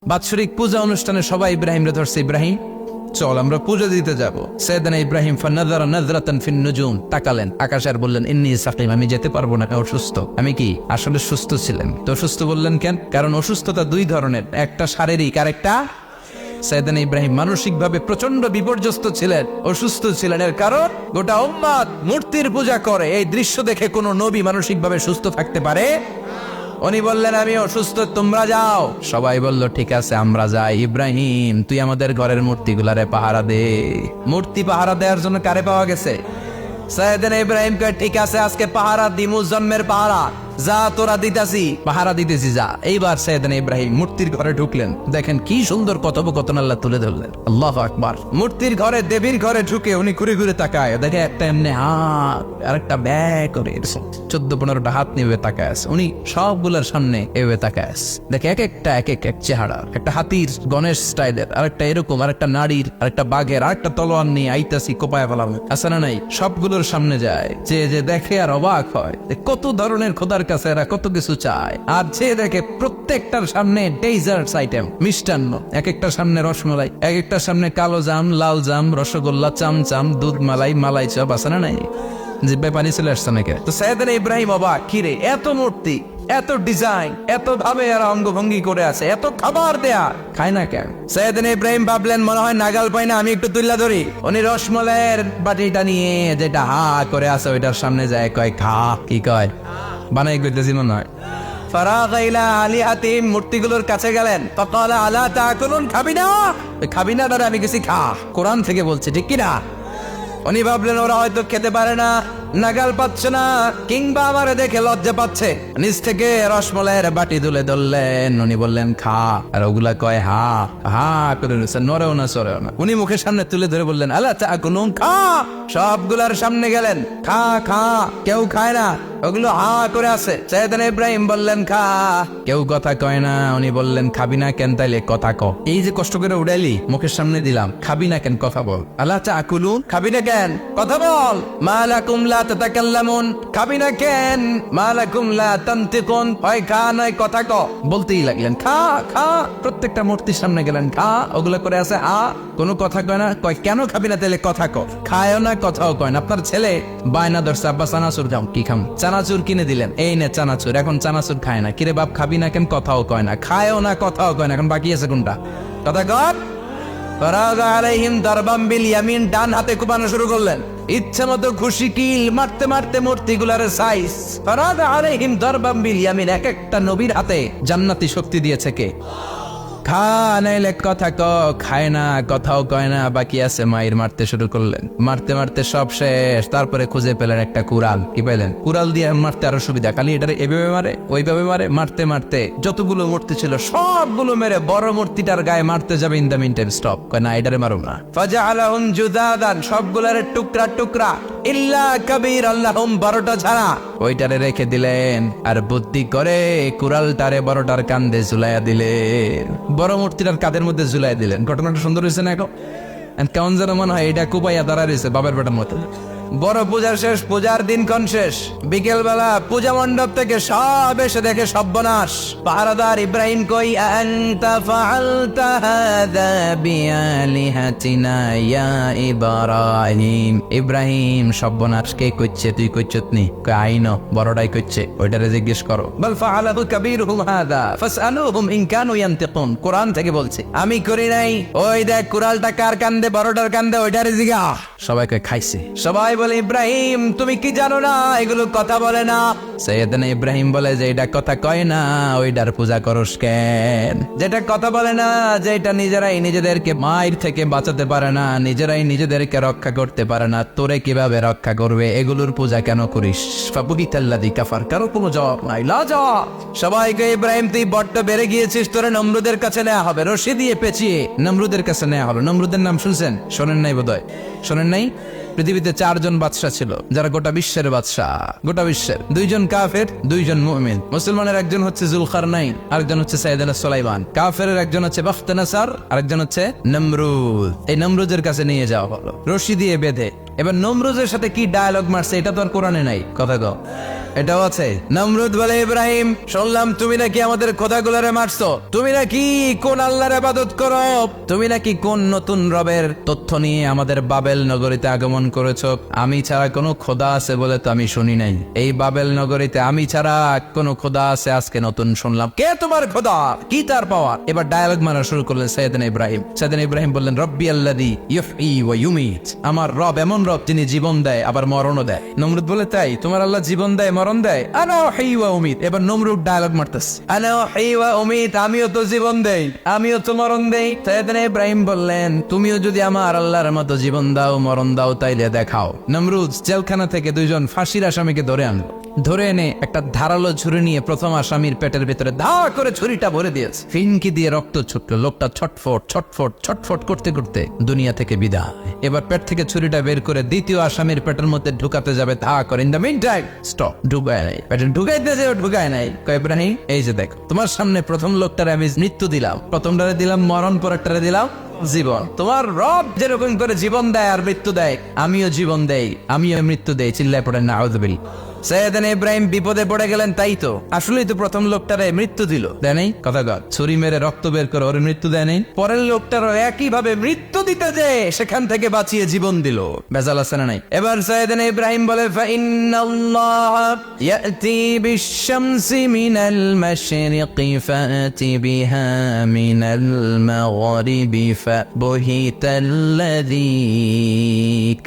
বাৎসরিক পূজা অনুষ্ঠানে সবাই ইব্রাহিমরে ধরছে, ইব্রাহিম চল আমরা পূজা দিতে যাব। সাইয়েদনা ইব্রাহিম ফানাযারা নাযরাতান ফিন নুজুম, তাকালেন আকাশে আর বললেন ইন্নী সাকিম, আমি যেতে পারবো না, অসুস্থ। আমি কি আসলে সুস্থ ছিলেন? তো অসুস্থ বললেন কেন? কারণ অসুস্থতা দুই ধরনের, একটা শারীরিক আর একটা। সাইয়েদনা ইব্রাহিম মানসিকভাবে প্রচন্ড বিপর্যস্ত ছিলেন, অসুস্থ ছিলেন। এর কারণ গোটা উম্মাত মূর্তির পূজা করে, এই দৃশ্য দেখে কোন নবী মানসিকভাবে সুস্থ থাকতে পারে? উনি বললেন আমি অসুস্থ, তোমরা যাও। সবাই বলল ঠিক আছে আমরা যাই। ইব্রাহিম তুই আমাদের ঘরের মূর্তিগুলারে পাহারা দে। মূর্তি পাহারা দেওয়ার জন্য কারে পাওয়া গেছে? সাইয়েদনা ইব্রাহিম কয় ঠিক আছে আজকে পাহারা দিমু, জন্মের পাহারা, যা তোরা দিতাছি, পাহারা দিতেছি যা। এইবার সাইয়েদনা ইব্রাহিম মূর্তির ঘরে ঢুকলেন। দেখেন কি সুন্দর কথোপকথন আল্লাহ তুলে ধরলেন। আল্লাহু আকবার। মূর্তির ঘরে, দেবীর ঘরে ঢুকে উনি ঘুরে ঘুরে তাকায়, দেখে একটা এমনি হাত আর একটা ব্যাগ করে 14-15টা হাত নিয়ে তাকায় আছে। উনি সবগুলোর সামনে এভাবে তাকায় আছে, দেখে এক একটা এক এক চেহারা, একটা হাতির গণেশ স্টাইলের, আরেকটা এরকম, আরেকটা নারীর, আরেকটা বাঘের, আরেকটা তলোয়ার নিয়ে আইতাছি কোপায় ফেলাম আছে না নাই। সবগুলোর সামনে যায়, যে দেখে আর অবাক হয় কত ধরনের খোদার কাছে এরা কত কিছু চায়। আর যে দেখে প্রত্যেকটার সামনে ডেজার্টস আইটেম, মিষ্টান্ন, এক একটার সামনে রসমালাই, এক একটার সামনে কালো জাম, লাল জাম, রসগোল্লা, চামচাম, দুধ মালাই, মালাই চপ আছে না নাই। জিব্বায় পানি চলে আসছে নাকি? তো সাইয়েদনা ইব্রাহিম অবাক, কিরে এত মূর্তি, এত ডিজাইন, এত ভাবে এরা অঙ্গভঙ্গি করে আছে, এত খাবার দেয়া, খায় না কেন? সাইয়েদনা ইব্রাহিম ভাবলেন মনে হয় নাগাল পাই না, আমি একটু তুল্লা ধরি। উনি রসমলাইয়ের বাটিটা নিয়ে যেটা হা করে আছে ওইটার সামনে যায়, কয় খা। কি কয়? বানাই করতেছি মনে হয়। ফারাগা ইলা আলিহাতিহিম, মূর্তিগুলোর কাছে গেলেন। ফাকালা আলা তাকুলুন, খাবি না? খাবি না দাদা, আমি কিছু খা। কোরআন থেকে বলছে, ঠিক কি না? উনি ভাবলেন ওরা হয়তো খেতে পারে না, নাগাল পাচ্ছে না, কিংবা আমারে দেখে লজ্জা পাচ্ছে। নিচ থেকে রসমলাইয়ের বাটি তুলে ধরলেন। উনি বললেন খা, আর ওগুলা কয় হা হা করে রয়েছে, নড়েও না সরেও না। উনি মুখের সামনে তুলে ধরে বললেন আলা তাকুলুন, খা। সবগুলার সামনে গেলেন, খা খা। কেউ খায় না, ওগুলো হা করে আছে। সাইয়েদনা ইব্রাহিম বললেন খা, কেউ কথা কয় না। উনি বললেন খাবি না কেন? তাইলে কথা ক। এই যে কষ্ট করে উড়াইলি, মুখের সামনে দিলাম, খাবি না কেন? কথা বল। আলা তাকুলুন, খাবি না কেন? কথা বল। মা লাকুম লা তাতাকাল্লামুন, খাবি না কেন? মা লাকুম লা তানতিকুন, হয় খা নয় কথা ক। বলতেই লাগলেন খা খা। প্রত্যেকটা মূর্তির সামনে গেলেন, খা। ওগুলো করে আছে আ, কোনো কথা কয় না। কয় কেন খাবি না? তাইলে কথা ক। খায়ও না, কথাও কয় না। আপনার ছেলে বায়না ধরছে, আব্বা চানাচুর খাও। কি খাম? চানাচুর কিনে দিলেন, এই নে চানাচুর। এখন চানাচুর খায় না। কিরে বাপ খাবি না কেন? কথাও কয় না, খায়ও না, কথাও কয় না। এখন বাকি আছে কোনটা? কথা কর। ফারাগা আলাইহিম দারবাম বিল ইয়ামিন, ডান হাতে কোপানো শুরু করলেন। ইচ্ছা মতো খুশি কিল মারতে মারতে মূর্তিগুলার সাইজ। ফারাগা আলাইহিম দারবাম বিল ইয়ামিন, এক একটা নবীর হাতে জান্নাতি শক্তি দিয়েছে কে? খা নাইলে কথা ক। খায় না, কথাও কয় না, বাকি আছে মায়ের। মারতে শুরু করলেন, মারতে মারতে সব শেষ। তারপরে খুঁজে পেলেন একটা কুড়াল। কি পেলেন? কুড়াল দিয়ে মারতে আরো সুবিধা, খালি এটারে এভাবে মারে, ওইভাবে মারে। মারতে মারতে যতগুলো মূর্তি ছিল সবগুলো মেরে বড় মূর্তিটার গায়ে মারতে যাবে, in the meantime stop, কয় না এটারে মারুম না। ফাজআলাহুম জুদাদান, সবগুলারে টুকরা টুকরা, ইল্লা কাবীর আল্লাহুম, 12টা ছাড়া ওইটারে রেখে দিলেন। আর বুদ্ধি করে কুড়ালটারে বড়টার কান্দে ঝুলাইয়া দিলেন, বড় মূর্তিটার কাদের মধ্যে ঝুলাই দিলেন। ঘটনাটা সুন্দর হয়েছে না? এখন কেমন যেন মনে হয় এটা কুপাইয়া দাঁড়া রয়েছে বাবার বেটার মতো। বড় পূজার শেষ, পূজার দিনক্ষণ শেষ। বিকেল বেলা পূজা মণ্ডপ থেকে সব এসে দেখে সর্বনাশ। পাহারাদার ইব্রাহিম কই, আনতা ফাআলতা হাযা বিআলিহাতিনা ইয়া ইব্রাহিম। ইব্রাহিম সর্বনাশ কে কইছে? তুই কইছত নি? কই আইনো, বড়টাই কইছে, ওইটারে জিজ্ঞেস করো। বল ফাআলাহু কাবীরুহুম হাযা ফাসআলুহুম ইন কানু ইয়ানতিকুন, কোরআন থেকে বলছে, আমি করি নাই। ওই দেখ কুড়ালটা কার কান্দে, বড়টার কান্দে, ওইটারে জিগা। সবাই কই খাইছে। সবাই বলে ইব্রাহিম তুমি কি জানো না এগুলো কথা বলে না? সাইয়েদনা ইব্রাহিম বলে যে এটা কথা কয় না, ওইটার পূজা করস কেন? যেটা কথা বলে না, যেটা নিজেরাই নিজেদেরকে মায়ের থেকে বাঁচাতে পারে না, নিজেরাই নিজেদেরকে রক্ষা করতে পারে না, তোরে কিভাবে রক্ষা করবে? এগুলোর পূজা কেন করিস? ফাবুহিতাল্লাযী কাফার, কারো কোনো জবাব নাই, লাজা। সবাইকে ইব্রাহিম তুই বড্ড বেড়ে গিয়েছিস, তোরে নমরুদের কাছে নেওয়া হবে, রশি দিয়ে পেঁচিয়ে নমরুদের কাছে নেওয়া হবে। নমরুদের নাম শুনছেন? শোনেন নাই বোধহয়, শোনেন নাই? পৃথিবীতে 4 জন বাদশা ছিল, যারা গোটা বিশ্বের বাদশা। গোটা বিশ্বের 2 জন কাফের, 2 জন মুমিন। মুসলমানের একজন হচ্ছে জুলকারনাইন, আরেকজন হচ্ছে সাইয়েদনা সুলাইমান। কাফেরের একজন হচ্ছে বাখতানাসার, আরেকজন হচ্ছে নমরুদ। এই নমরুদের কাছে নিয়ে যাওয়া হলো রশি দিয়ে বেঁধে। এবার নমরুদের সাথে কি ডায়ালগ মারছে এটা তো আর কোরআনে নাই। কথা কও। এটাও আছে। নমরুদ বলে, ইব্রাহিম শুনলাম তুমি নাকি আমাদের খোদাগুলোরে মারছো, তুমি নাকি কোন আল্লাহর ইবাদত করো, তুমি নাকি কোন নতুন রবের তথ্য নিয়ে আমাদের বাবেল নগরীতে আগমন করেছো। আমি ছাড়া কোনো খোদা আছে বলে তো আমি শুনি নাই, এই বাবেল নগরীতে আমি ছাড়া কোনো খোদা আছে আজকে নতুন শুনলাম। কে তোমার খোদা, কি তার পাওয়ার? এবার ডায়ালগ মারা শুরু করলেন সাইয়েদনা ইব্রাহিম। সাইয়েদনা ইব্রাহিম বললেন, রব্বি আল্লাযী ইউহয়ী ওয়া ইউমীত, আমার রব এমন রব যিনি জীবন দেয় আবার মরণও দেয়। নমরুদ বলে, তাই তোমার আল্লাহ জীবন দেয় মরণ দেয়? আনা উহয়ী ওয়া উমীত। এবার নমরুদ ডায়ালগ মারতেছে, আনা উহয়ী ওয়া উমীত, আমিও তো জীবন দেই আমিও তো মরণ দেই। সাইয়েদনা ইব্রাহিম বললেন, তুমিও যদি আমার আল্লাহর মতো জীবন দাও মরণ দাও তাইলে দেখাও। নমরুদ জেলখানা থেকে দুইজন ফাঁসির আসামিকে ধরে আনলো। ধরে এনে একটা ধারালো ছুরি নিয়ে প্রথম আসামির পেটের ভিতরে ধা করে ছুরিটা ভরে দিয়েছে। ফিনকি দিয়ে রক্ত ছুটলো। লোকটা ছটফট ছটফট ছটফট করতে করতে দুনিয়া থেকে বিদায়। এবার পেট থেকে ছুরিটা বের করে দ্বিতীয় আসামির পেটের মধ্যে ঢুকাতে যাবে, ধা করে। In the meantime stop, ঢুকায় নাই। পেটে ঢুকাইতে যাবে, ঢুকায় নাই। কয়, ইব্রাহিম এই যে দেখো, তোমার সামনে প্রথম লোকটারে আমি মৃত্যু দিলাম, প্রথমটারে দিলাম মরণ, পরেরটারে দিলাম জীবন। তোমার রব যেরকম করে জীবন দেয় আর মৃত্যু দেয়, আমিও জীবন দেই আমিও মৃত্যু দেই। চিল্লায় পড়েন না আউযুবিল্লাহ। সাইয়েদনা ইব্রাহিম বিপদে পড়ে গেলেন। তাই তো, আসলেই তো প্রথম লোকটারে মৃত্যু দিল, দেয় নাই? কথা কর, ছুরি মেরে রক্ত বের করে ওর মৃত্যু দেয় নাই? পরের লোকটারও একই ভাবে মৃত্যু দিতে যে সেখান থেকে বাঁচিয়ে জীবন দিল। বেজাল আছে না নাই? এবার সাইয়েদনা ইব্রাহিম বলে, ফাইন্নাল্লাহ ইয়াতি বিশ-শামসি মিনাল মাশরিকি ফাতি বিহা মিনাল মাগরিবি ফাবহিতাল্লাযী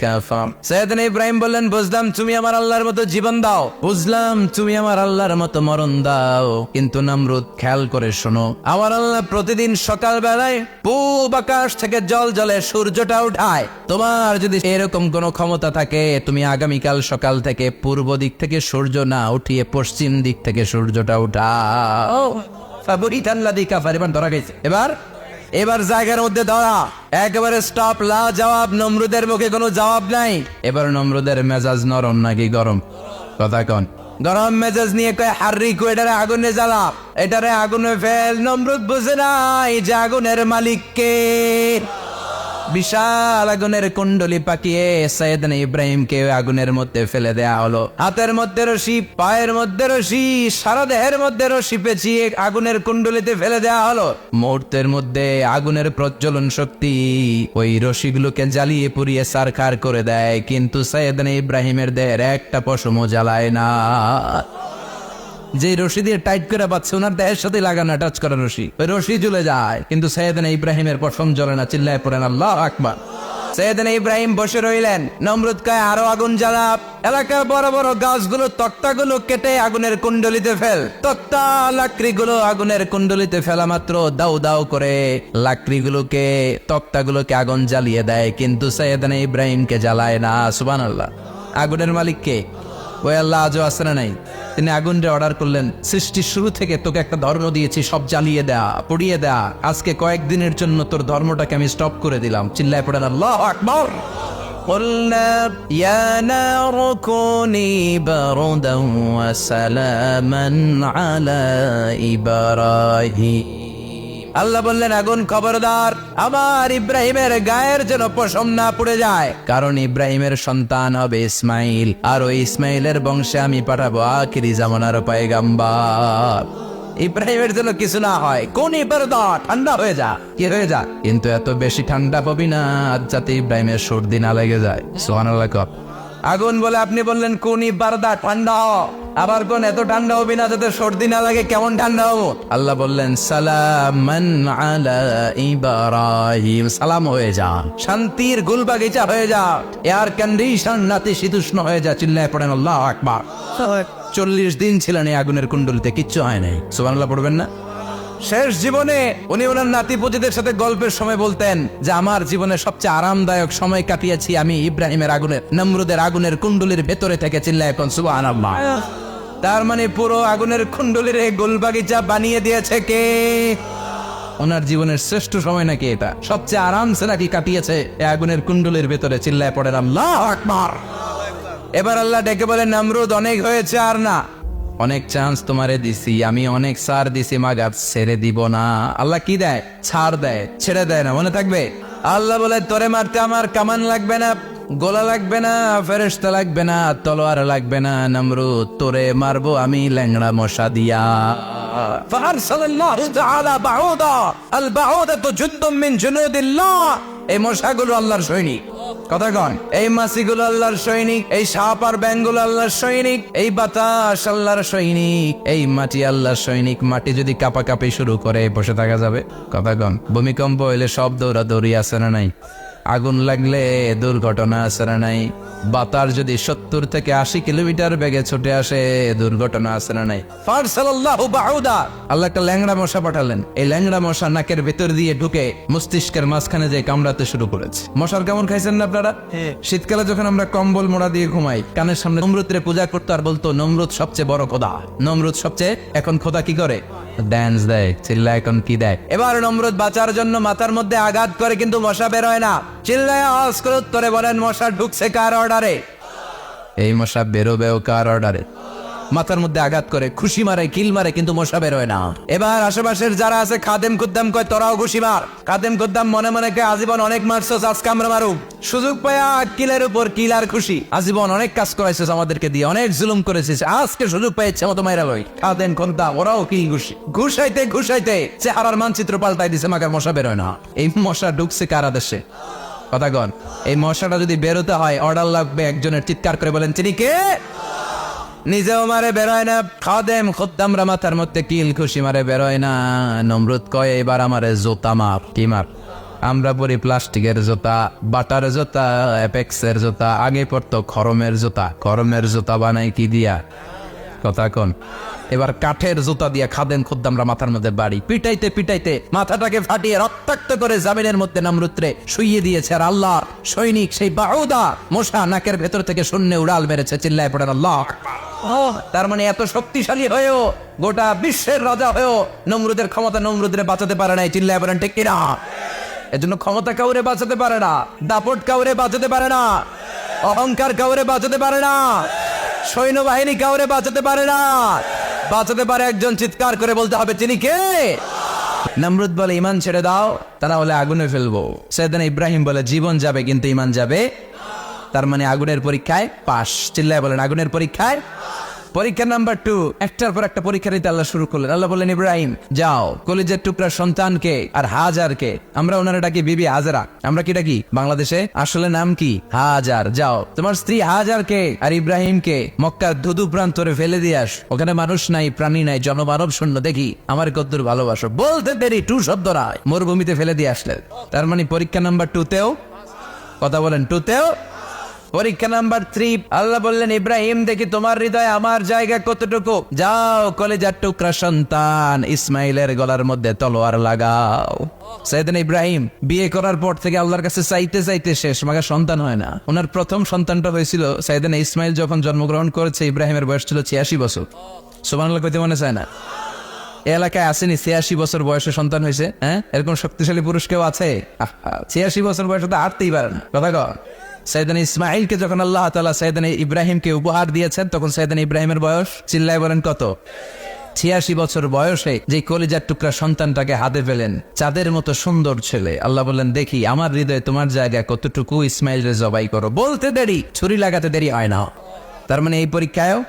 কাফার। সাইয়েদনা ইব্রাহিম বললেন, বুঝলাম তুমি আমার আল্লাহর মতো জীবন দাও, বুঝলাম তুমি আমার আল্লাহর মতো মরণ দাও, কিন্তু নমরুদ খেয়াল করে শোনো, আমার আল্লাহ প্রতিদিন সকাল বেলায় পূব আকাশ থেকে জল জলে সূর্যটা উঠায়। তোমার যদি এরকম কোনো ক্ষমতা থাকে, তুমি আগামীকাল সকাল থেকে পূর্ব দিক থেকে সূর্য না উঠিয়ে পশ্চিম দিক থেকে সূর্যটা উঠাও। ফাবহিতাল্লাযী কাফার। এবার ধরা গেছে। এবার জায়গার মধ্যে ধরা, একেবারে স্টপ, লা জবাব। নমরুদের মুখে কোনো জবাব নাই। এবার নমরুদের মেজাজ নরম নাকি গরম? কথা কন। গরম মেজাজ নিয়ে কয়, হাররিকু, এটারে আগুনে জ্বালা, এটারে আগুনে ফেল। নমরুদ বুঝে নাই যে আগুনের মালিক কে। বিশাল আগুনের কুণ্ডলি পাকিয়ে সাইয়েদনা ইব্রাহিমকে আগুনের মধ্যে ফেলে দেয়া হলো। হাতের মধ্যে রশি, পায়ের মধ্যে রশি, সারা দেহের মধ্যে রশি পেঁচিয়ে আগুনের কুণ্ডলিতে ফেলে দেয়া হলো। মুহূর্তের মধ্যে আগুনের প্রজ্বলন শক্তি ওই রশিগুলোকে জ্বালিয়ে পুড়িয়ে সারখার করে দেয়, কিন্তু সাইয়েদনা ইব্রাহিমের দেহের একটা পশমও জ্বালায় না। যে রশি দিয়ে টাইট করে পাচ্ছে, ওনার দেহের সাথে লাগানো টাচ করা রশি, ওই রশি জ্বলে যায়, কিন্তু সাইয়েদনা ইব্রাহিমের পশম জ্বলে না। চিল্লায় পড়েন আল্লাহু আকবার। সাইয়েদনা ইব্রাহিম বসে রইলেন। নমরুদ কয়, আরো আগুন জ্বালা, এলাকার বড় বড় গাছগুলো, তক্তাগুলো কেটে আগুনের কুণ্ডলিতে ফেল। তক্তা লাকড়িগুলো আগুনের কুণ্ডলিতে ফেলা মাত্র দাউ দাউ করে লাকড়িগুলোকে, তক্তাগুলোকে আগুন জ্বালিয়ে দেয়, কিন্তু সাইয়েদনা ইব্রাহিমকে জ্বালায় না। সুবহানাল্লাহ। আগুনের মালিক কে? ওই আল্লাহ আজও আছে না নাই? তিনি আগুনরে অর্ডার করলেন, সৃষ্টির শুরু থেকে তোকে একটা ধর্ম দিয়েছি, সব জ্বালিয়ে দেয়া, পুড়িয়ে দেয়া, আজকে কয়েকদিনের জন্য তোর ধর্মটাকে আমি স্টপ করে দিলাম। চিল্লায় পড়েন আল্লাহু আকবার। قلنا يا نار كوني بردا وسلاما على إبراهيم। আল্লাহ বললেন, আগুন খবরদার, আমার ইব্রাহিমের গায়ের যেন পশম না পুড়ে যায়, কারণ ইব্রাহিমের সন্তান হবে ইসমাইল, আর ওই ইসমাইলের বংশে আমি পাঠাবো আখিরি জামানার পয়গম্বর। ইব্রাহিমের জন্য কিছু না হয়, কোন ইবারদা, ঠান্ডা হয়ে যা, কি হয়ে যা, কিন্তু এত বেশি ঠান্ডা পাবি না যাতে ইব্রাহিমের সর্দি না লেগে যায়। সুবহানাল্লাহ। আগুন বলে, আপনি বললেন কোন ইবারদা, ঠান্ডা হ, আবার কোন এত ঠান্ডা হবি না যাতে সর্দি না লাগে, কেমন ঠান্ডা হবো? আল্লাহ বললেন, সালামান আলা ইব্রাহিম, সালাম হয়ে যা, শান্তির গুলবাগিচা হয়ে যা, এয়ার কন্ডিশন নাতিশীতোষ্ণ হয়ে যা। চিল্লায় পড়েন আল্লাহু আকবার। 40 দিন ছিলেন এই আগুনের কুণ্ডলিতে, কিচ্ছু হয় নাই। সুবহানাল্লাহ পড়বেন না? শেষ জীবনে উনি ওনার নাতিপুতিদের সাথে গল্পের সময় বলতেন যে আমার জীবনে সবচেয়ে আরামদায়ক সময় কাটিয়েছি আমি ইব্রাহিমের আগুনের, নমরুদের আগুনের কুণ্ডলির ভেতরে থেকে। চিল্লায় এখন সুবহানাল্লাহ। তার মানে পুরো আগুনের কুণ্ডলির গোলবাগিচা বানিয়ে দিয়েছে কে? ওনার জীবনের শ্রেষ্ঠ সময় নাকি এটা? সবচেয়ে আরামসে নাকি কাটিয়েছে এই আগুনের কুণ্ডলির ভেতরে। চিল্লায় পড়েন আল্লাহু আকবার। এবার আল্লাহ ডেকে বলেন, নমরুদ অনেক হয়েছে, আর না, অনেক চান্স তোমারে দিছি, আমি অনেক ছাড় দিছি, মাগার ছেড়ে দিব না। আল্লাহ কি দেয়? ছাড় দেয়, ছেড়ে দেয় না। মনে থাকবে, আল্লাহ বলে, তোরে মারতে আমার কামান লাগবে না, গোলা লাগবে না, ফেরেশতা লাগবে না, তলোয়ার লাগবে না, নমরুদ তোরে মারবো আমি ল্যাংড়া মশা দিয়া। ফারসালাল্লাহু তাআলা বাউদা, আল বাউদাতু জুনদুম মিন জুনুদিল্লাহ। এই মশাগুলো আল্লাহর সৈনিক। কথা কন, এই মাছিগুলো আল্লাহর সৈনিক, এই সাপ আর ব্যাঙগুলো আল্লাহর সৈনিক, এই বাতাস আল্লাহর সৈনিক, এই মাটি আল্লাহর সৈনিক। মাটি যদি কাঁপাকাঁপি শুরু করে বসে থাকা যাবে? কথা কন, ভূমিকম্প হইলে সব দৌড়াদৌড়ি আছে না নাই? আগুন লাগলে দুর্ঘটনা আছে না নাই? বাতাস যদি 70 থেকে 80 কিলোমিটার বেগে ছুটে আসে দুর্ঘটনা আছে না নাই? ফারসালাল্লাহু বাউদা, আল্লাহ একটা ল্যাংড়া মশা পাঠালেন। এই ল্যাংড়া মশা নাকের ভেতর দিয়ে ঢুকে মস্তিষ্কের মাঝখানে যে কামড়াতে শুরু করেছে। মশার কেমন খাইছেন না আপনারা? শীতকালে যখন আমরা কম্বল মোড়া দিয়ে ঘুমাই, কানের সামনে নমরুদরে পূজা করতো আর বলতো নমরুদ সবচেয়ে বড় খোদা, নমরুদ সবচেয়ে। এখন খোদা কি করে? ড্যান্স দেয়, চিল্লা এখন কি দেয়? এবার নমরুদ বাঁচার জন্য মাথার মধ্যে আঘাত করে, কিন্তু মশা বের হয় না। চিল্লায় আওয়াজ করে উত্তরে বলেন, মশা ঢুকছে কার অর্ডারে? এই মশা বেরোবেও কার অর্ডারে? মাথার মধ্যে আঘাত করে, খুশি মারে, কিল মারে, কিন্তু মশা বের হয় না। এবার আশেপাশের যারা আছে খাদেম খুদ্দাম কয় তোরাও খুশি মার। খাদেম খুদ্দাম মনে মনে কয় আজীবন অনেক মারছস, আজকে আমরা মারুক। সুযোগ পায়া কিলের উপর কিল আর খুশি। আজীবন অনেক কাজ করাইছিস আমাদেরকে দিয়ে, অনেক জুলুম করেছিস, আজকে সুযোগ পাই ইচ্ছে মতো মাইরা লই। খাদেম খুদ্দাম ওরাও কিল খুশি। ঘুষাইতে ঘুষাইতে চেহারার মানচিত্র পাল্টাই দিছে, মাগার মশা বের হয় না। এই মশা ঢুকছে কার আদেশে? কথা কন, এই মশাটা যদি বেরোতে হয় অর্ডার লাগবে একজনের। চিৎকার করে বলেন, চিনি কে? নিজেও মারে বেরোয় না, খাদেম খুদ্দামরা মাথার মধ্যে কিল খুশি মারে বেরোয় না। নমরুদ কয় এবার আমারে জোতা মার। কি মার? আমরা পরি প্লাস্টিকের জুতা, বাটার জুতা, অ্যাপেক্সের জুতা, আগে পড়তো খরমের জুতা। খরমের জুতা বানাই কি দিয়া? কথা কন। এবার কাঠের জুতা দিয়া খাদেম খুদ্দামরা মাথার মধ্যে বাড়ি পিটাইতে পিটাইতে মাথাটাকে ফাটিয়ে রক্তাক্ত করে জামিনের মধ্যে নমরুদরে শুইয়ে দিয়েছে। আর আল্লাহ সৈনিক সেই বাউদা মশা নাকের ভেতর থেকে শূন্যে উড়াল মেরেছে। চিল্লায় পড়েন আল্লাহ। তার মানে এত শক্তিশালী হয়েও, গোটা বিশ্বের রাজা হয়েও নমরুদের ক্ষমতা নমরুদরে বাঁচাতে পারে নাই। চিল্লায় পড়েন ঠিক কিনা? এজন্য ক্ষমতা কাউরে বাঁচাতে পারে না, দাপট কাউরে বাঁচাতে পারে না, অহংকার কাউরে বাঁচাতে পারে না, সৈন্যবাহিনী কাউরে বাঁচাতে পারে না। বাঁচাতে পারে একজন। চিৎকার করে বলতে হবে, তিনি কে? নমরুদ বলে ইমান ছেড়ে দাও, তা না হলে আগুনে ফেলবো। সাইয়েদনা ইব্রাহিম বলে জীবন যাবে কিন্তু ইমান যাবে। তার মানে আগুনের পরীক্ষায় পাস। চিল্লায় বলেন আগুনের পরীক্ষায়। পরীক্ষা নাম্বার 2, একটার পর একটা পরীক্ষা দিতে আল্লাহ শুরু করলেন। আল্লাহ বললেন, ইব্রাহিম যাও, কলিজার টুকরা সন্তানকে আর হাজারকে, আমরা ওনারা ডাকি বিবি হাজারা, আমরা কি ডাকি বাংলাদেশে? আসলে নাম কি? হাজার। যাও তোমার স্ত্রী হাজারকে আর ইব্রাহিমকে মক্কার ধুধু প্রান্তরে ফেলে দিয়ে আস। ওখানে মানুষ নাই, প্রাণী নাই, জনমানব শূন্য, দেখি আমার কদ্দুর ভালোবাসো। বলতে দেরি, 2 শব্দ নয়, মরুভূমিতে ফেলে দিয়ে আসলেন। তার মানে পরীক্ষা নাম্বার 2তেও, কথা বলেন, 2তেও। পরীক্ষা নাম্বার 3, আল্লাহ বললেন, ইব্রাহিম দেখি তোমার হৃদয়ে আমার জায়গা কতটুকু। যাও কলিজার টুকরা সন্তান ইসমাইলের গলার মধ্যে তলোয়ার লাগাও। সাইয়েদনা ইব্রাহিম বিয়ে করার পর থেকে আল্লাহর কাছে চাইতে চাইতে শেষ, মাগা সন্তান হয় না। ওনার প্রথম সন্তানটা হয়েছিল সাইয়েদনা ইসমাইল যখন জন্মগ্রহণ করেছে। ইব্রাহিমের বয়স ছিল 86 বছর। সুবহানাল্লাহ কইতে মনে চায় না? এলাকায় আসেনি 86 বছর বয়সে সন্তান হয়েছে? হ্যাঁ, এরকম শক্তিশালী পুরুষ কেউ আছে? 86 বছর বয়সে তো হাঁটতেই পারে না। কথা কর। সাইয়েদনা ইসমাইলকে যখন আল্লাহ তাআলা সাইয়েদনা ইব্রাহিমকে উপহার দিয়েছেন, তখন সাইয়েদনা ইব্রাহিমের বয়স, চিল্লায় বলেন কত? 86 বছর বয়সে যে কলিজার টুকরা সন্তানটাকে হাতে পেলেন, চাঁদের মতো সুন্দর ছেলে। আল্লাহ বললেন, দেখি আমার হৃদয়ে তোমার জায়গা কতটুকু, ইসমাইলরে জবাই করো। বলতে দেরি, ছুরি লাগাতে দেরি হয় না। তার মানে এই পরীক্ষায়ও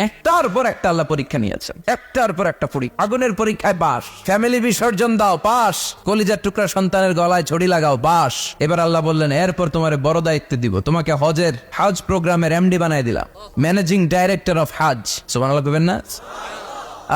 একটার পর একটা আল্লাহ পরীক্ষা নিয়েছেন, একটার পর একটা পরীক্ষা। আগুনের পরীক্ষায় পাস, ফ্যামিলি বিসর্জন দাও পাস, কলিজার টুকরা সন্তানের গলায় ছড়ি লাগাও পাস। এবার আল্লাহ বললেন, এরপর তোমার বড় দায়িত্ব দিব, তোমাকে হজ প্রোগ্রামের এমডি বানাই দিলাম, ম্যানেজিং ডাইরেক্টর অফ হজ। সুবহানাল্লাহ কইবেন না?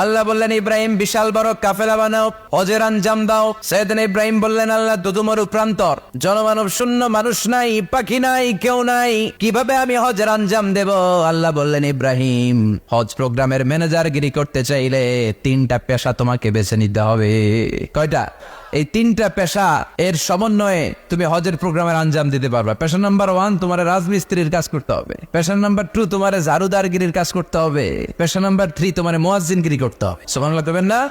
আল্লাহ বললেন, ইব্রাহিম বিশাল বড় কাফেলা বানাও, হজের আঞ্জাম দাও। সাইয়েদনা ইব্রাহিম বললেন, আল্লাহ দুদুমরু প্রান্তর, জনমানব শূন্য, মানুষ নাই, পাখি নাই, কেউ নাই, কিভাবে আমি হজের আঞ্জাম দেব? আল্লাহ বললেন, ইব্রাহিম হজ প্রোগ্রামের ম্যানেজারগিরি করতে চাইলে 3টা পেশা তোমাকে বেছে নিতে হবে। কয়টা? এই 3টা পেশা এর সমন্বয়ে তুমি হজের প্রোগ্রামের আঞ্জাম দিতে পারবে। পেশা নাম্বার 1, তোমার রাজমিস্ত্রির কাজ করতে হবে। পেশা নাম্বার 2, তোমার ঝাড়ুদারগিরির কাজ করতে হবে। পেশা নাম্বার 3, তোমার মুয়াজ্জিনগিরি করতে হবে। সুবহানাল্লাহ কইবেন না?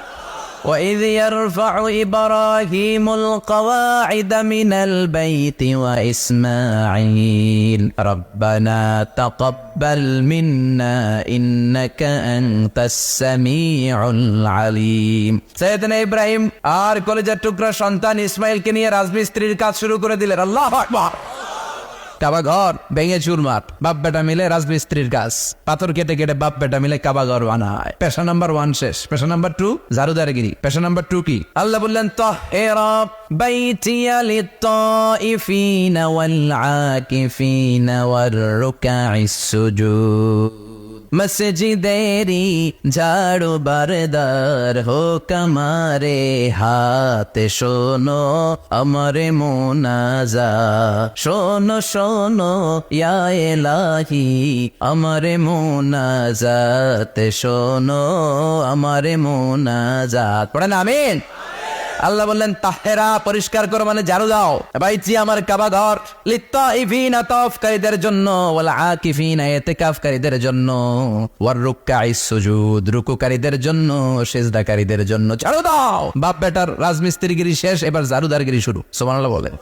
وَإِذْ يَرْفَعُ إِبْرَاهِيمُ الْقَوَاعِدَ مِنَ الْبَيْتِ وَإِسْمَاعِيلُ رَبَّنَا تَقَبَّلْ مِنَّا إِنَّكَ أَنْتَ السَّمِيعُ الْعَلِيمُ। সাইয়েদনা ইব্রাহিম আর কলিজার টুকরা সন্তান ইসমাইলকে নিয়ে রাজমিস্ত্রির কাজ শুরু করে দিলেন। আল্লাহু আকবার। কাবা ঘর ভেঙে চুরমার, বাপ বেটা মিলে রাজমিস্ত্রির কাজ, পাথর কেটে কেটে বাপ বেটা মিলে কাবা ঘর বানায়। পেশা নাম্বার 1 শেষ। পেশা নাম্বার 2 ঝাড়ুদারগিরি। পেশা নাম্বার 2 কি? আল্লাহ বললেন তাহহিরা বাইতিয়া লিত-তাইফিনা ওয়াল আকিফিনা ওয়ার রুকাইস সুজুদ। মসজিদেরি ঝাড়ু বারদার হোক আমারে হাতে, শোনো আমারে মোনাজা, শোনো শোনো ইয়া ইলাহি আমারে মোনাজাত, শোনো আমারে মোনাজাত। পড়েন আমিন। আল্লাহ বললেন তাহেরা পরিষ্কার করো মানে ঝাড়ু দাও, বাইতি আমার কাবা ঘর, লিত্তাইফিনা তাওয়াফকারীদের জন্য, ওয়াল আকিফিনা ইতিকাফকারীদের জন্য, ওয়ার রুকআইস সুজুদ রুকুকারীদের জন্য, সিজদাকারীদের জন্য ঝাড়ু দাও। বাপ বেটার রাজমিস্ত্রিগিরি শেষ, এবার ঝাড়ুদারগিরি শুরু। সুবহানাল্লাহ বলেন।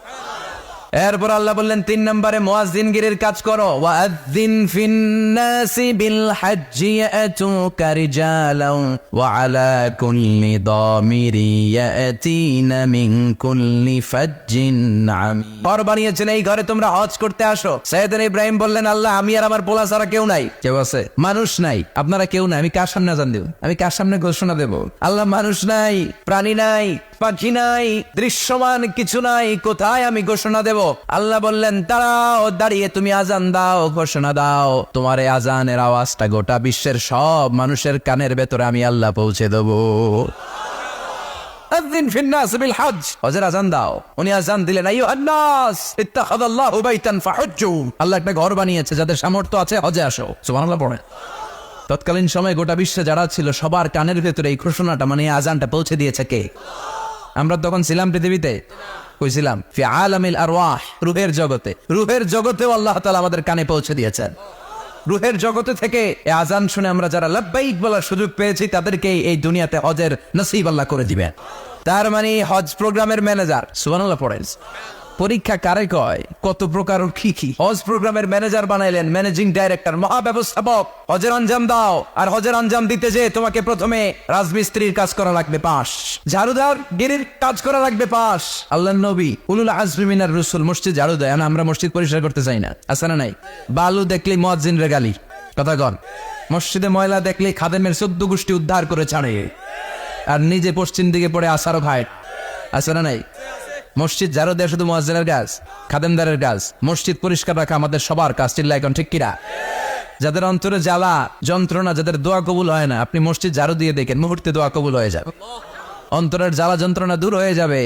এরপর আল্লাহ বললেন 3 নম্বরে মুয়াজ্জিনগিরির কাজ করো। ওয়াআযিন ফিন-নাসি বিল হাজ্জি ইয়াতুকা রিজালান ওয়া আলা কুল্লি দামিরি ইয়াতিনা মিন কুল্লি ফাজ্জিন আমিক। ঘর বানিয়েছেন, এই ঘরে তোমরা হজ করতে আসো। সাইয়েদনা ইব্রাহিম বললেন আল্লাহ আমি আর আমার পোলা ছাড়া কেউ নাই। কেউ আছে? মানুষ নাই, আপনারা কেউ নাই, আমি কার সামনে আযান দেব? আমি কার সামনে ঘোষণা দেব? আল্লাহ মানুষ নাই, প্রাণী নাই, পাখি নাই, দৃশ্যমান কিছু নাই, কোথায় আমি ঘোষণা দেব? আল্লাহ বললেন দাঁড়াও, দাঁড়িয়ে তুমি আজান দাও, ঘোষণা দাও। তোমার এই আজানের আওয়াজটা গোটা বিশ্বের সব মানুষের কানের ভেতরে আমি আল্লাহ পৌঁছে দেবো। আযিন ফিন-নাস বিল হজ, হজের আজান দাও। উনি আজান দিলেন আইয়ুহান নাস ইত্তাখাযাল্লাহু বাইতান ফাহুজ্জু। আল্লাহ একটা ঘর বানিয়েছে, যাদের সামর্থ্য আছে হজে আসো। সুবহানাল্লাহ পড়ে। তৎকালীন সময়ে গোটা বিশ্বে যারা ছিল সবার কানের ভেতরে এই ঘোষণাটা মানে আজানটা পৌঁছে দিয়েছে কে? আমরা তখন ছিলাম পৃথিবীতে, কইছিলাম ফি আলামিল আরওয়াহ, রূহের জগতে। রূহের জগতেও আল্লাহ তাআলা আমাদের কানে পৌঁছে দিয়েছেন। রূহের জগতে থেকে এই আজান শুনে আমরা যারা লাব্বাইক বলার সুযোগ পেয়েছি তাদেরকে এই দুনিয়াতে হজের নসিব আল্লাহ করে দিবেন। তার মানে হজ প্রোগ্রামের ম্যানেজার। সুবহানাল্লাহ পড়েন। পরীক্ষা কারে কয়, কত প্রকার কি কি। হজ প্রোগ্রামের ম্যানেজার বানাইলেন, ম্যানেজিং ডাইরেক্টর, মহাব্যবস্থাপক। হজের আঞ্জাম দাও, আর হজের আঞ্জাম দিতে যে তোমাকে প্রথমে রাজমিস্ত্রির কাজ করা লাগবে 5, ঝাড়ুদার গিরির কাজ করা লাগবে 5। আল্লাহর নবী উলুল আজমি মিনার রাসূল মসজিদ ঝাড়ু দেয়, আমরা মসজিদ পরিষ্কার করতে চাই না, আছে না নাই? বালু দেখলেই মুয়াজ্জিনের গালি, কথা কন। মসজিদে ময়লা দেখলেই খাদেমের 14 গোষ্ঠী উদ্ধার করে ছাড়ে, আর নিজে পশ্চিম দিকে পড়ে আসারও খায়, আছে না নাই? মসজিদ ঝাড়ু দেওয়া শুধু মুয়াজ্জিনের কাজ, খাদেমদারের কাজ। মসজিদ পরিষ্কার রাখা আমাদের সবার কাজ। চিল্লায় এখন ঠিক কিনা? যাদের অন্তরে জ্বালা যন্ত্রণা, যাদের দোয়া কবুল হয় না, আপনি মসজিদ ঝাড়ু দিয়ে দেখেন মুহূর্তে দোয়া কবুল হয়ে যাবে। অন্তরের জ্বালা যন্ত্রণা দূর হয়ে যাবে,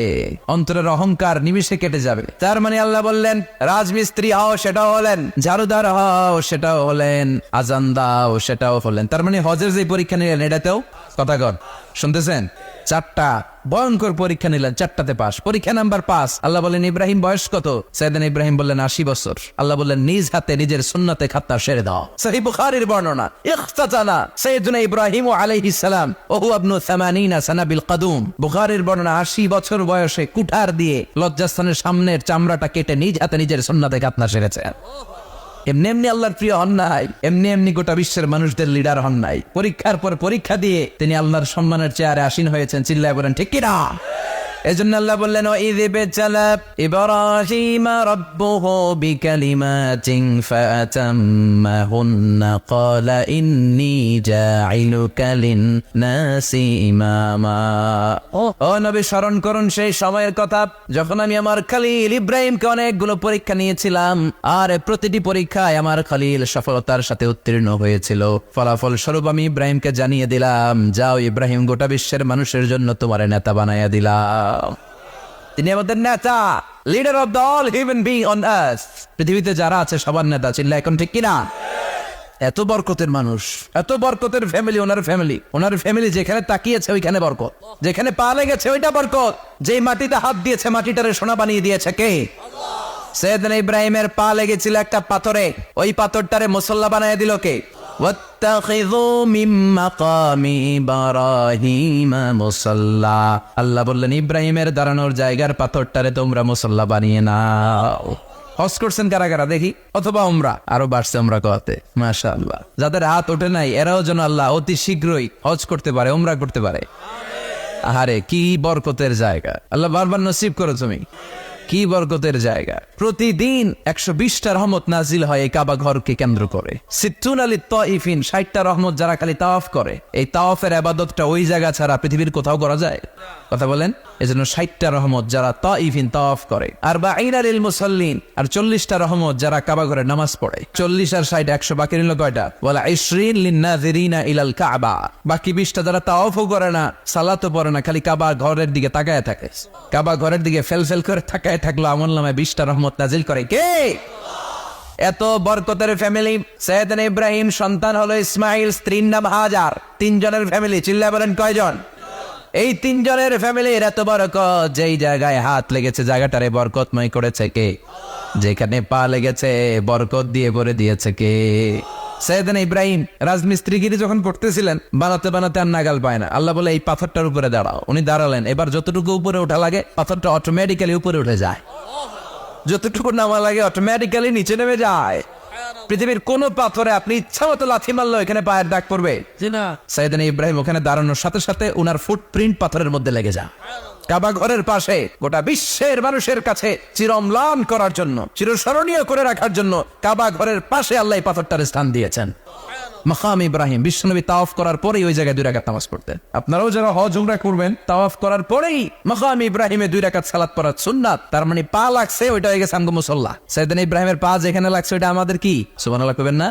অন্তরের অহংকার নিমিষে কেটে যাবে। তার মানে আল্লাহ বললেন রাজমিস্ত্রি হও, সেটাও হলেন, ঝাড়ুদার হও, সেটাও হলেন, আজান দাও, সেটাও হলেন। তার মানে হজের যে পরীক্ষা নিলেন এটাতেও, কথা কন, শুনতেছেন? 4টা ভয়ঙ্কর পরীক্ষা নিলেন, 4টাতে পাস। পরীক্ষা নাম্বার 5। আল্লাহ বললেন ইব্রাহিম বয়স কত? সাইয়েদনা ইব্রাহিম বললেন 80 বছর। আল্লাহ বললেন নিজ হাতে নিজের সুন্নতে খাতনা সেরে দাও। সহিহ বুখারীর বর্ণনা, ইখতাতানা সাইয়েদনা ইব্রাহিম আলাইহিস সালাম ওয়া হুয়া ইবনু 80 সানা বিল কদুম। বুখারীর বর্ণনা 80 বছর বয়সে কুঠার দিয়ে লজ্জাস্থানের সামনের চামড়াটা কেটে নিজ হাতে নিজের সুন্নতে খাতনা সেরেছেন। এমনি এমনি আল্লাহর প্রিয় হন নাই, এমনি এমনি গোটা বিশ্বের মানুষদের লিডার হন নাই। পরীক্ষার পর পরীক্ষা দিয়ে তিনি আল্লাহর সম্মানের চেয়ারে আসীন হয়েছেন। চিল্লায় বলেন ঠিক কিনা? এজন্য আল্লাহ বললেন ওয়াইয ইবতালা ইব্রাহিম রাব্বুহু বিকালিমাতিন ফাতাম্মাহুন্না ক্বালা ইন্নী জাঈলুকা লিন-নাসি ইমামা। ও নবী স্মরণ করুন সেই সময়ের কথা যখন আমি আমার খলিল ইব্রাহিমকে অনেকগুলো পরীক্ষা নিয়েছিলাম, আর প্রতিটি পরীক্ষায় আমার খলিল সফলতার সাথে উত্তীর্ণ হয়েছিল। ফলাফল স্বরূপ আমি ইব্রাহিমকে জানিয়ে দিলাম, যাও ইব্রাহিম, গোটা বিশ্বের মানুষের জন্য তোমার নেতা বানাইয়া দিলাম। তিনি আমাদের নেতা, leader of the all human being on earth. পৃথিবীতে যারা আছে সবার নেতা। চিল্লা এখন ঠিক কিনা? এত বরকতের মানুষ, এত বরকতের ফ্যামিলি, ওনার ফ্যামিলি যেখানে তাকিয়েছে ওইখানে বরকত, যেখানে পা লেগেছে ওইটা বরকত, যেই মাটিতে হাত দিয়েছে মাটিটারে সোনা বানিয়ে দিয়েছে কে? সাইয়েদনা ইব্রাহিমের পা লেগেছিল একটা পাথরে, ওই পাথরটারে মুসল্লা বানিয়ে দিল কে? ওয়াত্তাখিযু মিন মাকামি ইব্রাহিম মুসাল্লা। আল্লাহ বললেন ইব্রাহিমের দাঁড়ানোর জায়গার পাথরটারে তোমরা মুসল্লা বানিয়ে নাও। হজ করছেন কারা কারা দেখি, অথবা উমরা, আরো বাড়ছে উমরা করতে, মাশাআল্লাহ। যাদের হাত ওঠে নাই এরাও যেন আল্লাহ অতি শীঘ্রই হজ করতে পারে, উমরা করতে পারে। আহারে কি বরকতের জায়গা, আল্লাহ বারবার নসিব করো তুমি। কি বরকতের জায়গা। প্রতিদিন 120টা রহমত নাজিল হয় এই কাবা ঘরকে কেন্দ্র করে। সিত্তুন আলী তাইফিন, 60টা রহমত যারা খালি তাওয়াফ করে। এই তাওয়াফের ইবাদতটা ওই জায়গা ছাড়া পৃথিবীর কোথাও করা যায়? কথা বলেন। এজন্য 60টা রহমত যারা তাইফিন তাওয়াফ করে, আর বাঈনা লিল মুসাল্লিন, আর 40টা রহমত যারা কাবা ঘরে নামাজ পড়ে। 40 আর 60 100, বাকি রইল কয়টা? ওয়ালা 20 লিন-নাযিরিনা ইলাল কাবা। বাকি 20টা যারা তাওয়াফও করে না, সালাতও পড়ে না, খালি কাবা ঘরের দিকে তাকায় থাকে। কাবা ঘরের দিকে ফেল করে তাকায় থাকলো, আমলনামায় 20টা রহমত নাজিল করে কে? এত বরকতের ফ্যামিলি। সাইয়েদনা ইব্রাহিম সন্তান হলো ইসমাইল, স্ত্রীর নাম হাজার। 3 জনের ফ্যামিলি। চিল্লা বলেন কয়জন? এই 3 জনের ফ্যামিলির এত বরকত, যেই জায়গায় হাত লেগেছে জায়গাটারে বরকতময় করেছে কে? যেখানে পা লেগেছে বরকত দিয়ে ভরে দিয়েছে কে? সাইয়েদনা ইব্রাহিম রাজমিস্ত্রিগিরি যখন করতেছিলেন, বানাতে বানাতে আর নাগাল পায় না। আল্লাহ বলে এই পাথরটার উপরে দাঁড়াও। উনি দাঁড়ালেন। এবার যতটুকু উপরে ওঠা লাগে পাথরটা অটোমেটিক্যালি উপরে উঠে যায়, যতটুকু নামা লাগে অটোমেটিক্যালি নিচে নেমে যায়। পৃথিবীর কোন পাথরে আপনি ইচ্ছা মতো লাথি মারলো এখানে পায়ের দাগ পড়বে না। সাইয়েদনা ইব্রাহিম ওখানে দাঁড়ানোর সাথে সাথে উনার ফুটপ্রিন্ট পাথরের মধ্যে লেগে যায়। কাবা ঘরের পাশে গোটা বিশ্বের মানুষের কাছে চিরম্লান করার জন্য, চিরস্মরণীয় করে রাখার জন্য কাবা ঘরের পাশে আল্লাহ এই পাথরটার স্থান দিয়েছেন। মাকাম ইব্রাহিম। বিশ্বনবী তাওয়াফ করার পরেই ওই জায়গায় 2 রাকাত নামাজ পড়তেন। আপনারাও যারা হজ উমরা করবেন, তাওয়াফ করার পরেই মাকাম ইব্রাহিমে 2 রাকাত সালাত পড়া সুন্নাত। তার মানে পা লাগছে, ওইটা হয়ে গেছে আমগো মুসাল্লা। সাইয়েদনা ইব্রাহিমের পা যেখানে লাগছে ওইটা আমাদের কি? সুবহানাল্লাহ কইবেন না?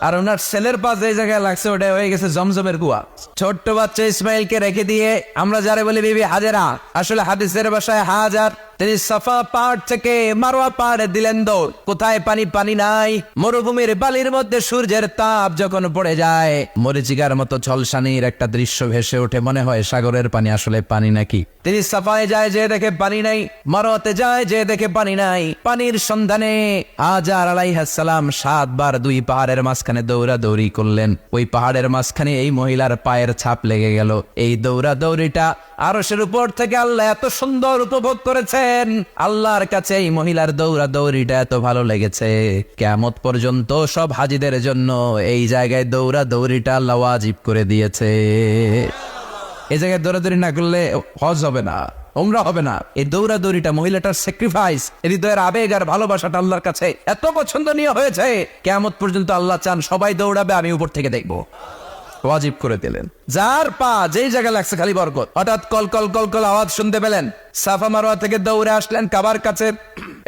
আর ওনার ছেলের পা যে জায়গায় লাগছে ওটা হয়ে গেছে জমজমের কুয়া। ছোট্ট বাচ্চা ইসমাইলকে রেখে দিয়ে আমরা যারা বলি বিবি হাজেরা, আসলে হাদিসের ভাষায় হাজার, তিনি সাফা পাহাড় থেকে মারওয়া পাহাড়ে দিলেন দৌড়। কোথায় পানি? পানি নাই। মরুভূমির বালির মধ্যে সূর্যের তাপ যখন পড়ে যায়, মরিচিকার মতো ঝলসানির একটা দৃশ্য ভেসে ওঠে, মনে হয় সাগরের পানি, আসলে পানি নাকি। তিনি সাফায় যায়, যে দেখে পানি নাই। মারওয়াতে যায়, যে দেখে পানি নাই। পানির সন্ধানে হাজার আলাইহিস সালাম 7 বার 2 পাহাড়ের মাঝখানে দৌড়াদৌড়ি করলেন। ওই পাহাড়ের মাঝখানে এই মহিলার পায়ের ছাপ লেগে গেল। এই দৌড়াদৌড়িটা আরশের উপর থেকে আল্লাহ এত সুন্দর উপভোগ করেছেন। আল্লাহর কাছে এই মহিলার দৌড়াদৌড়িটা এত ভালো লেগেছে, কিয়ামত পর্যন্ত সব হাজিদের জন্য এই জায়গায় দৌড়াদৌড়িটা আল্লাহ ওয়াজিব করে দিয়েছে। এই জায়গায় দৌড়াদৌড়ি না করলে হজ হবে না, উমরা হবে না। এই দৌড়াদৌড়িটা, মহিলাটার স্যাক্রিফাইস, হৃদয়ের আবেগ আর ভালোবাসাটা আল্লাহর কাছে এত পছন্দনীয় হয়েছে, কিয়ামত পর্যন্ত আল্লাহ চান সবাই দৌড়াবে, আমি উপর থেকে দেখবো। ওয়াজিব করে দিলেন। যার পা যেই জায়গায় লাগছে খালি বরকত। হঠাৎ কল কল কল কল আওয়াজ শুনতে পেলেন। সাফা মারওয়া থেকে দৌড়ে আসলেন কাবার কাছে।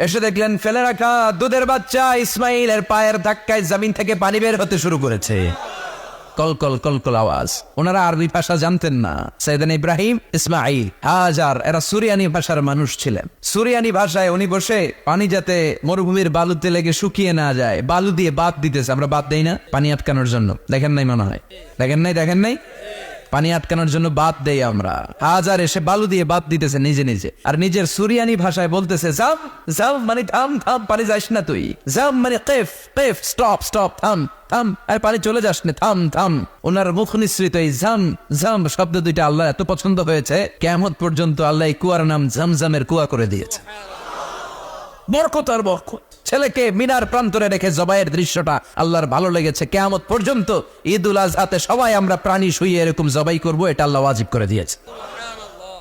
এসে দেখলেন ফেলে রাখা দুধের বাচ্চা ইসমাইলের পায়ের ধাক্কায় জমিন থেকে পানি বের হতে শুরু করেছে। কল কল কল কল আওয়াজ। ওনারা আরবি ভাষা জানতেন না। সাইয়েদনা ইব্রাহিম, ইসমাইল, হাজার এরা সুরিয়ানি ভাষার মানুষ ছিলেন। সুরিয়ানি ভাষায় উনি বসে পানি যাতে মরুভূমির বালুতে লেগে শুকিয়ে না যায়, বালু দিয়ে বাঁধ দিতেছে। আমরা বাঁধ দেই না পানি আটকানোর জন্য? দেখেন নাই মনে হয়? দেখেন নাই? পানি আটকানোর জন্য বাদ দেই আমরা। হাজার এসে বালু দিয়ে বাদ দিতেছে নিজে নিজে, আর নিজের সুরিয়ানি ভাষায় বলতেছে জাম জাম, মানে থাম থাম, পানি যাস না তুই। জাম মানে কেফ কেফ, স্টপ স্টপ, থাম থাম, আর পানি চলে যাস না, থাম থাম। ওনার মুখ নিঃসৃত এই জাম জাম শব্দ দুইটা আল্লাহ এত পছন্দ হয়েছে, কিয়ামত পর্যন্ত আল্লাহ এই কুয়ার নাম জামজামের কুয়া করে দিয়েছে। বরকত আর বরকত। ছেলেকে মিনার প্রান্তরে রেখে জবাইয়ের দৃশ্যটা আল্লাহর ভালো লেগেছে। কিয়ামত পর্যন্ত ঈদুল আজহাতে সবাই আমরা প্রাণী শুয়ে এরকম জবাই করব, এটা আল্লাহ ওয়াজিব করে দিয়েছে।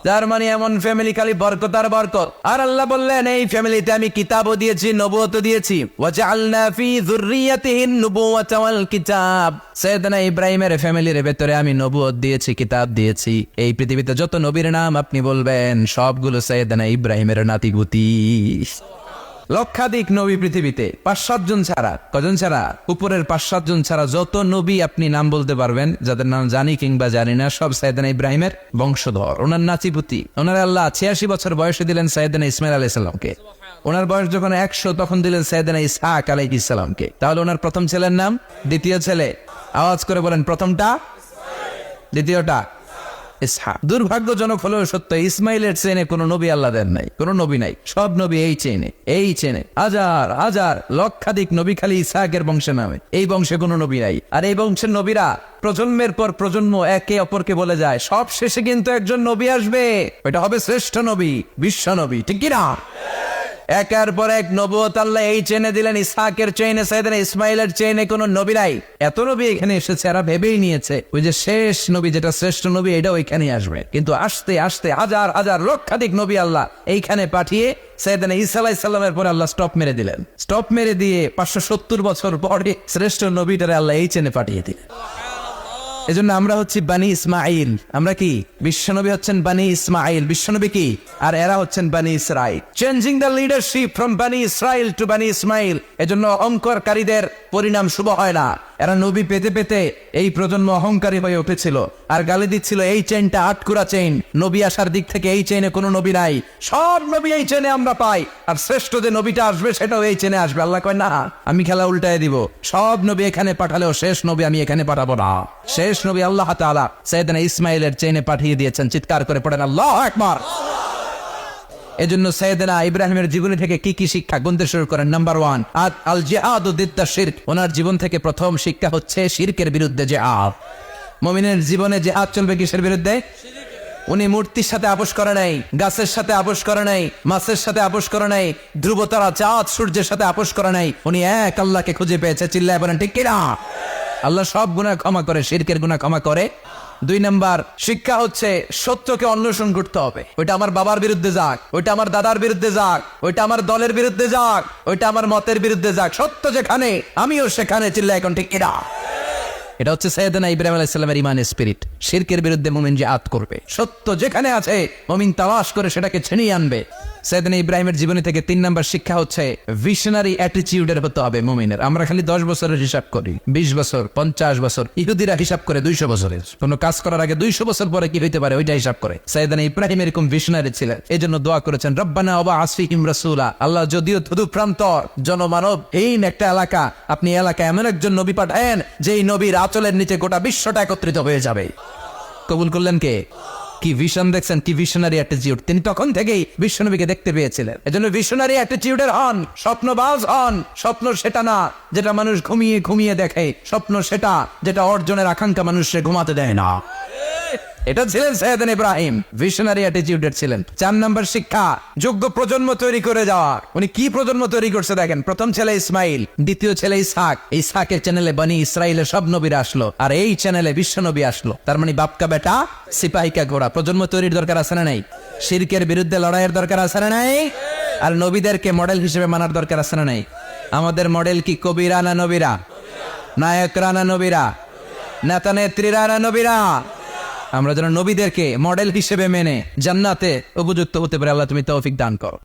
তার মানে এমন ফ্যামিলি খালি বরকত আর বরকত। আর আল্লাহ বললেন এই ফ্যামিলিতে আমি কিতাবও দিয়েছি, নবুয়তও দিয়েছি। ওয়াজআলনা ফি যুররিয়াতিহিন নুবুওয়াতা ওয়াল কিতাব। সাইয়েদনা ইব্রাহিমের ফ্যামিলির ভেতরে আমি নবুয়ত দিয়েছি, কিতাব দিয়েছি। এই পৃথিবীতে যত নবীর নাম আপনি বলবেন সবগুলো সাইয়েদনা ইব্রাহিমের নাতিগুতি। লক্ষাধিক নবী পৃথিবীতে, 5-7 জন ছাড়া। কজন ছাড়া? উপরের 5-7 জন ছাড়া যত নবী আপনি নাম বলতে পারবেন, যাদের নাম জানি কিংবা জানি না, সব সাইয়েদনা ইব্রাহিমের বংশধর, ওনার নাতিপুতি। ওনার আল্লাহ 86 বছর বয়সে দিলেন সাইয়েদনা ইসমাইল আলাইহিস সালামকে। ওনার বয়স যখন 100 তখন দিলেন সাইয়েদনা ইসহাক আলাইহিস সালামকে। তাহলে ওনার প্রথম ছেলের নাম? দ্বিতীয় ছেলে আওয়াজ করে বলেন, প্রথমটা, দ্বিতীয়টা ইসহাক। দুর্ভাগ্যজনক হলেও সত্য, ইসমাইলের চেনে কোন নবী আল্লাহ দেন নাই, কোন নবী নাই। সব নবী এই চেনে হাজার হাজার লক্ষাধিক নবী খালি ইসহাকের বংশে নামে। এই বংশে কোন নবী নাই। আর এই বংশের নবীরা প্রজন্মের পর প্রজন্ম একে অপরকে বলে যায়, সব শেষে কিন্তু একজন নবী আসবে, ওইটা হবে শ্রেষ্ঠ নবী, বিশ্ব নবী, ঠিক কিনা? একের পর এক নবুয়ত আল্লাহ এই চেনে দিলেন। ইসহাকের চেইনে, সাইয়েদনা ইসমাইলের চেইনে কোনো নবী নাই। এত নবী এখানে এসেছে, এরা ভেবেই নিয়েছে ওই যে শেষ নবী, যেটা শ্রেষ্ঠ নবী, এটা ওইখানে আসবে। কিন্তু আস্তে আস্তে হাজার হাজার লক্ষাধিক নবী আল্লাহ এইখানে পাঠিয়ে সাইয়েদনা ঈসা আলাইহিস সালামের পরে আল্লাহ স্টপ মেরে দিলেন। স্টপ মেরে দিয়ে 570 বছর পরে শ্রেষ্ঠ নবীটারে আল্লাহ এই চেনে পাঠিয়ে দিলেন। এজন্য আমরা হচ্ছি বানি ইসমাইল। আমরা কি? বিশ্বনবী হচ্ছেন বানি ইসমাইল, বিশ্বনবী কি? আর এরা হচ্ছেন বানি Israil. Changing the leadership from বানি ইসরাইল টু বানি ইসমাইল। এজন্য অহংকারীদের পরিণাম শুভ হয় না। এরা নবী পেতে পেতে এই প্রজন্ম অহংকারী হয়ে উঠেছিল আর গালি দিচ্ছিল এই চেইনটা আটকুরা চেইন, নবী আসার দিক থেকে এই চেইনে কোনো নবী নাই, সব নবী এই চেইনে আমরা পাই, আর শ্রেষ্ঠ যে নবীটা আসবে সেটাও এই চেইনে আসবে। আল্লাহ কয় না, আমি খেলা উল্টায় দিব, সব নবী এখানে পাঠালেও শেষ নবী আমি এখানে পাঠাবো না। শেষ নবী আল্লাহ তাআলা সাইয়েদনা ইসমাইলের চেইনে পাঠিয়ে দিয়েছেন। চিৎকার করে পড়েন আল্লাহু আকবার। এজন্য সাইয়েদনা ইব্রাহিমের জীবনী থেকে কি কি শিক্ষা গুনতে শুরু করেন? নাম্বার 1, আল জিহাদু দিদ্দা শিরক। ওনার জীবন থেকে প্রথম শিক্ষা হচ্ছে শিরকের বিরুদ্ধে জিহাদ। মুমিনের জীবনে জিহাদ চলবে কিসের বিরুদ্ধে? উনি মূর্তির সাথে আপোষ করে নাই, গাছের সাথে আপোষ করে নাই, মাছের সাথে আপোষ করে নাই, ধ্রুবতারা, চাঁদ, সূর্যের সাথে আপোষ করে নাই। উনি এক আল্লাহকে খুঁজে পেয়েছে। চিল্লায় বলেন ঠিক কিনা? আল্লাহ সব গুনাহ ক্ষমা করে, শিরকের গুনাহ ক্ষমা করে। 2 নাম্বার শিক্ষা হচ্ছে সত্যকে অন্বেষণ করতে হবে। ওইটা আমার বাবার বিরুদ্ধে যাক, ওইটা আমার দাদার বিরুদ্ধে যাক, ওইটা আমার দলের বিরুদ্ধে যাক, ওইটা আমার মতের বিরুদ্ধে যাক, সত্য যেখানে আমিও সেখানে। চিল্লা এখন ঠিক কিনা? এটা হচ্ছে সাইয়েদনা ইব্রাহিম আলাইহিস সালামের ইমানের স্পিরিট। শিরকের বিরুদ্ধে মুমিন জিহাদ করবে। সত্য যেখানে আছে মুমিন তালাশ করে সেটাকে ছিনিয়ে আনবে। সাইয়েদনা ইব্রাহিমের জীবনী থেকে 3 নাম্বার শিক্ষা হচ্ছে ভিশনারি অ্যাটিটিউডের হতে হবে মুমিনের। আমরা খালি 10 বছরের হিসাব করি, 20 বছর, 50 বছর। ইহুদিরা হিসাব করে 200 বছরের। কোনো কাজ করার আগে 200 বছর পরে কি হইতে পারে ওইটা হিসাব করে। সাইয়েদনা ইব্রাহিম এরকম ভিশনারি ছিলেন। এজন্য দোয়া করেছেন, রব্বানা ওয়াবআস ফীহিম রাসূলা। আল্লাহ যদিও ধুধুপ্রান্তর জনমানবহীন একটা এলাকা, আপনি এলাকায় এমন একজন নবী পাঠায়েন যেই নবীর আঁচলের নিচে গোটা বিশ্বটা একত্রিত হয়ে যাবে। কবুল করলেন কে? কি ভিশন দেখছেন, কি ভিশনারি অ্যাটিটিউড। তিনি তখন থেকেই বিশ্বনবীকে দেখতে পেয়েছিলেন। এজন্য ভিশনারি অ্যাটিটিউডের হন, স্বপ্নবাজ হন। স্বপ্ন সেটা না যেটা মানুষ ঘুমিয়ে ঘুমিয়ে দেখে, স্বপ্ন সেটা যেটা অর্জনের আকাঙ্ক্ষা মানুষকে ঘুমাতে দেয় না। এটা ছিলেন সাইয়েদনা ইব্রাহিম, ভিশনারি অ্যাটিটিউডের ছিলেন। 4 নাম্বার শিক্ষা, যোগ্য প্রজন্ম তৈরি করে যাওয়া। উনি কি প্রজন্ম তৈরি করছে দেখেন। প্রথম ছেলে ইসমাইল, দ্বিতীয় ছেলে ইসহাক। ইসহাকের চ্যানেলে বানি ইসরাইলের সব নবীরা আসলো, আর এই চ্যানেলে বিশ্ব নবী আসলো। তার মানে বাপকা বেটা সিপাহিকা ঘোড়া। প্রজন্ম তৈরির দরকার আছে না নাই? শিরকের বিরুদ্ধে লড়াইয়ের দরকার আছে না নাই? আর নবীদেরকে মডেল হিসেবে মানার দরকার আছে না নাই? আমাদের মডেল কি কবিরা না নবীরা? নায়করা না নবীরা? নেতা নেত্রীরা না নবীরা? আমরা যেন নবীদেরকে মডেল হিসেবে মেনে জান্নাতে উপযুক্ত হতে পারে। আল্লাহ তুমি তৌফিক দান করো।